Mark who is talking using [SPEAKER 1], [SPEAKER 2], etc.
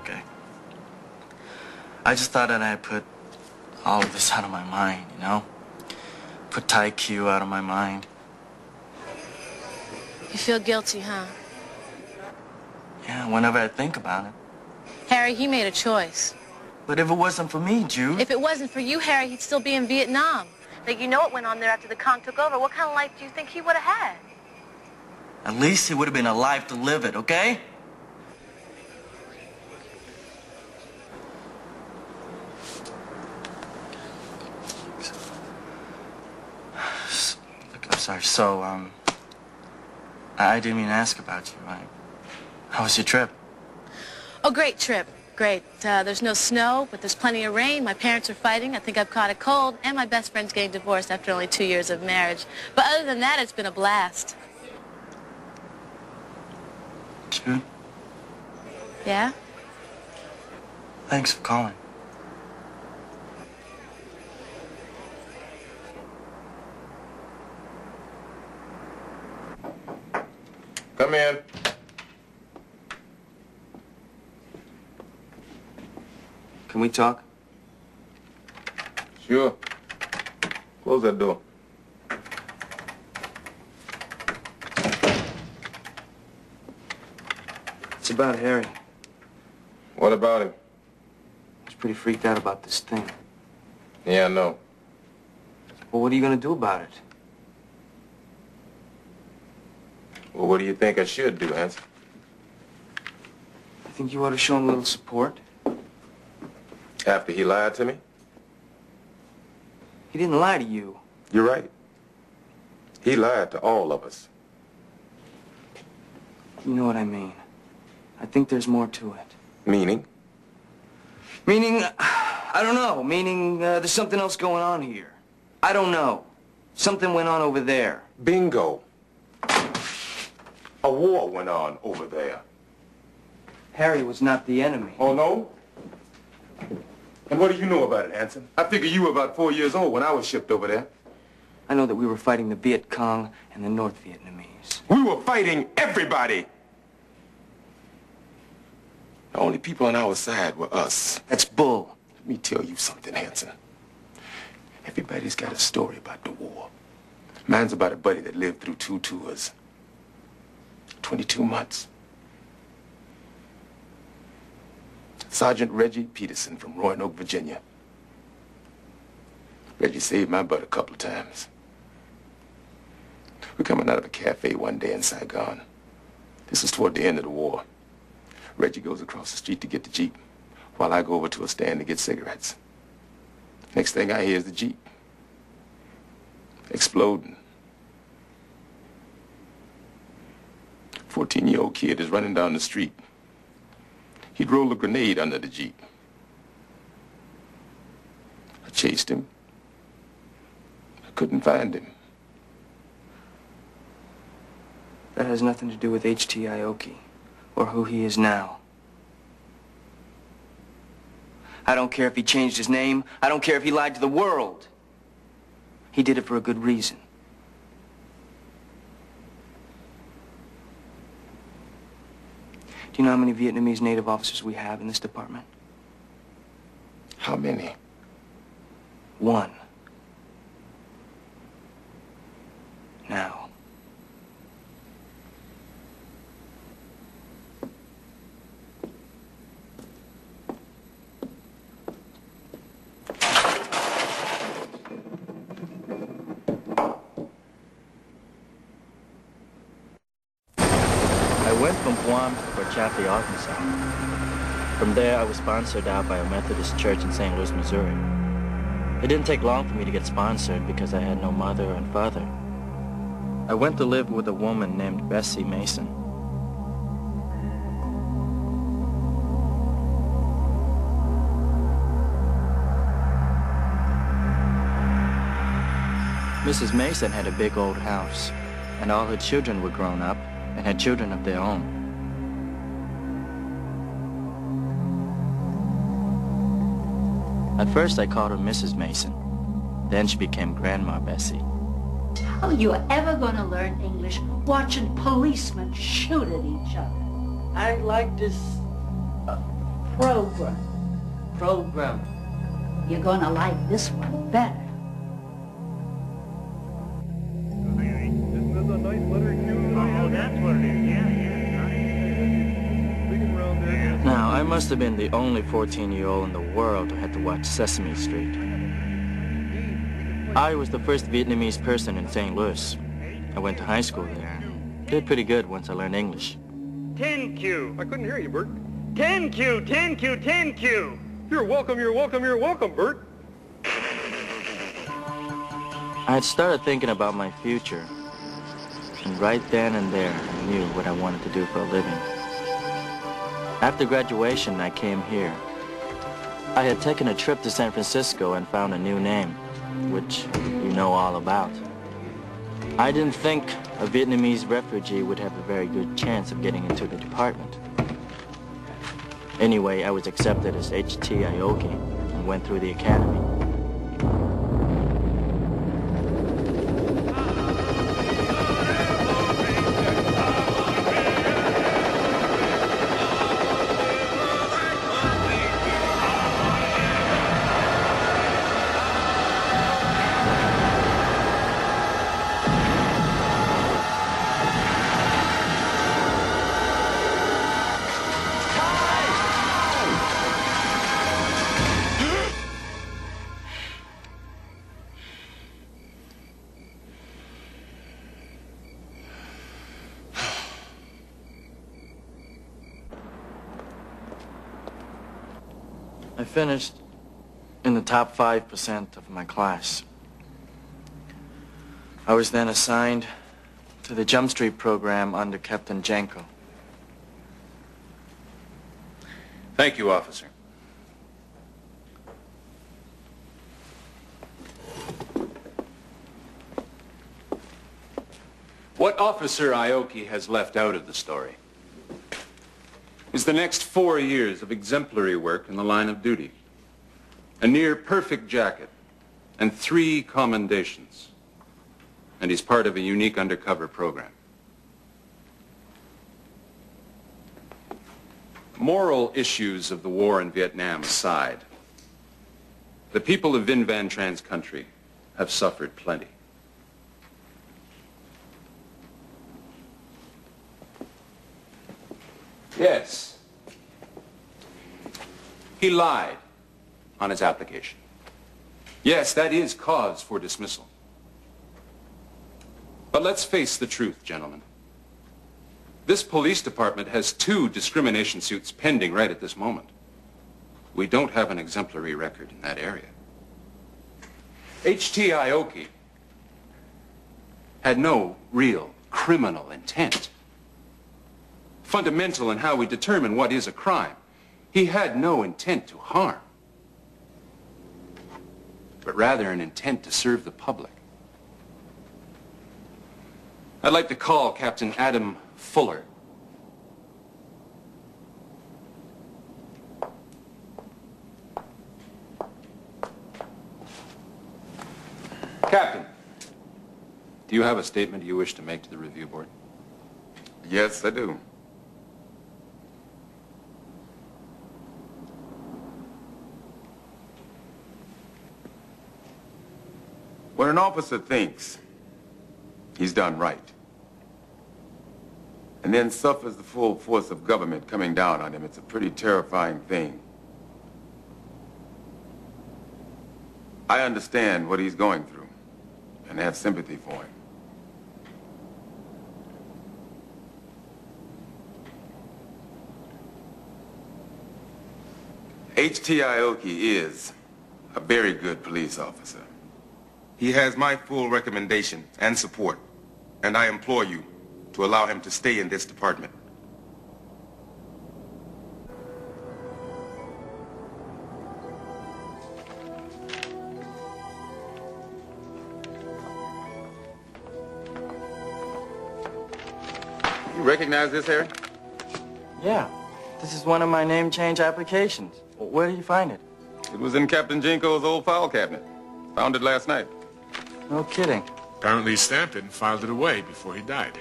[SPEAKER 1] okay? I just thought that I'd put all of this out of my mind, you know? Put Thai Q out of my mind.
[SPEAKER 2] You feel guilty, huh?
[SPEAKER 1] Yeah, whenever I think about it.
[SPEAKER 2] Harry, he made a choice.
[SPEAKER 1] But if it wasn't for me, Jude...
[SPEAKER 2] If it wasn't for you, Harry, he'd still be in Vietnam. Like, you know what went on there after the Kong took over. What kind of life do you think he would have had?
[SPEAKER 1] At least he would have been alive to live it, okay? Look, I'm sorry. So, I didn't even ask about you, right? How was your trip?
[SPEAKER 2] Oh, great trip. Great. There's no snow, but there's plenty of rain. My parents are fighting. I think I've caught a cold. And my best friend's getting divorced after only 2 years of marriage. But other than that, it's been a blast.
[SPEAKER 1] Jude?
[SPEAKER 2] Yeah?
[SPEAKER 1] Thanks for calling.
[SPEAKER 3] Come in.
[SPEAKER 1] Can we talk?
[SPEAKER 3] Sure. Close that door.
[SPEAKER 1] It's about Harry.
[SPEAKER 3] What about him?
[SPEAKER 1] He's pretty freaked out about this thing.
[SPEAKER 3] Yeah, I know.
[SPEAKER 1] Well, what are you gonna do about it?
[SPEAKER 3] Well, what do you think I should do, Hanson?
[SPEAKER 1] I think you ought to show him a little support.
[SPEAKER 3] After he lied to me?
[SPEAKER 1] He didn't lie to you.
[SPEAKER 3] You're right. He lied to all of us.
[SPEAKER 1] You know what I mean. I think there's more to it.
[SPEAKER 3] Meaning?
[SPEAKER 1] Meaning, I don't know. Meaning, there's something else going on here. I don't know. Something went on over there.
[SPEAKER 3] Bingo. A war went on over there.
[SPEAKER 1] Harry was not the enemy.
[SPEAKER 3] Oh, no? And what do you know about it, Hanson? I figure you were about 4 years old when I was shipped over there.
[SPEAKER 1] I know that we were fighting the Viet Cong and the North Vietnamese.
[SPEAKER 3] We were fighting everybody. The only people on our side were us.
[SPEAKER 1] That's bull.
[SPEAKER 3] Let me tell you something, Hanson. Everybody's got a story about the war. Mine's about a buddy that lived through 2 tours. 22 months. Sergeant Reggie Peterson from Roanoke, Virginia. Reggie saved my butt a couple of times. We're coming out of a cafe one day in Saigon. This is toward the end of the war. Reggie goes across the street to get the Jeep, while I go over to a stand to get cigarettes. Next thing I hear is the Jeep exploding. 14-year-old kid is running down the street. He'd rolled a grenade under the Jeep. I chased him. I couldn't find him.
[SPEAKER 1] That has nothing to do with H.T. Aoki, or who he is now. I don't care if he changed his name. I don't care if he lied to the world. He did it for a good reason. Do you know how many Vietnamese native officers we have in this department?
[SPEAKER 3] How many?
[SPEAKER 1] 1. Now. I went from Guam to Fort Chaffee, Arkansas. From there, I was sponsored out by a Methodist church in St. Louis, Missouri. It didn't take long for me to get sponsored because I had no mother and father. I went to live with a woman named Bessie Mason. Mrs. Mason had a big old house, and all her children were grown up and had children of their own. At first, I called her Mrs. Mason. Then she became Grandma Bessie.
[SPEAKER 4] How are you ever going to learn English watching policemen shoot at each other?
[SPEAKER 1] I like this
[SPEAKER 4] Program.
[SPEAKER 1] Program.
[SPEAKER 4] You're gonna like this one better.
[SPEAKER 5] Isn't this a nice letter Q? Oh, that's what it is. Yeah. Digging around there.
[SPEAKER 1] Now, I must have been the only 14-year-old in the world who had to watch Sesame Street. I was the first Vietnamese person in St. Louis. I went to high school there. Did pretty good once I learned English.
[SPEAKER 5] 10Q. I couldn't hear you, Bert. 10Q, 10Q, 10Q. You're welcome, Bert.
[SPEAKER 1] I had started thinking about my future. And right then and there, I knew what I wanted to do for a living. After graduation, I came here. I had taken a trip to San Francisco and found a new name, which you know all about. I didn't think a Vietnamese refugee would have a very good chance of getting into the department. Anyway, I was accepted as H.T. Aoki and went through the academy. I finished in the top 5% of my class. I was then assigned to the Jump Street program under Captain Janko.
[SPEAKER 6] Thank you, officer. What Officer Aoki has left out of the story is the next 4 years of exemplary work in the line of duty, a near-perfect jacket, and 3 commendations. And he's part of a unique undercover program. Moral issues of the war in Vietnam aside, the people of Vinh Van Tran's country have suffered plenty. Yes. He lied on his application. Yes, that is cause for dismissal. But let's face the truth, gentlemen. This police department has 2 discrimination suits pending right at this moment. We don't have an exemplary record in that area. H.T. Aoki had no real criminal intent. Fundamental in how we determine what is a crime. He had no intent to harm, but rather an intent to serve the public. I'd like to call Captain Adam Fuller. Captain, do you have a statement you wish to make to the review board?
[SPEAKER 3] Yes, I do. When an officer thinks he's done right, and then suffers the full force of government coming down on him, it's a pretty terrifying thing. I understand what he's going through, and have sympathy for him. H.T. Aoki is a very good police officer. He has my full recommendation and support, and I implore you to allow him to stay in this department. You recognize this, Harry?
[SPEAKER 1] Yeah, this is one of my name change applications. Where did you find it?
[SPEAKER 3] It was in Captain Jinko's old file cabinet. Found it last night.
[SPEAKER 1] No kidding.
[SPEAKER 7] Apparently he stamped it and filed it away before he died.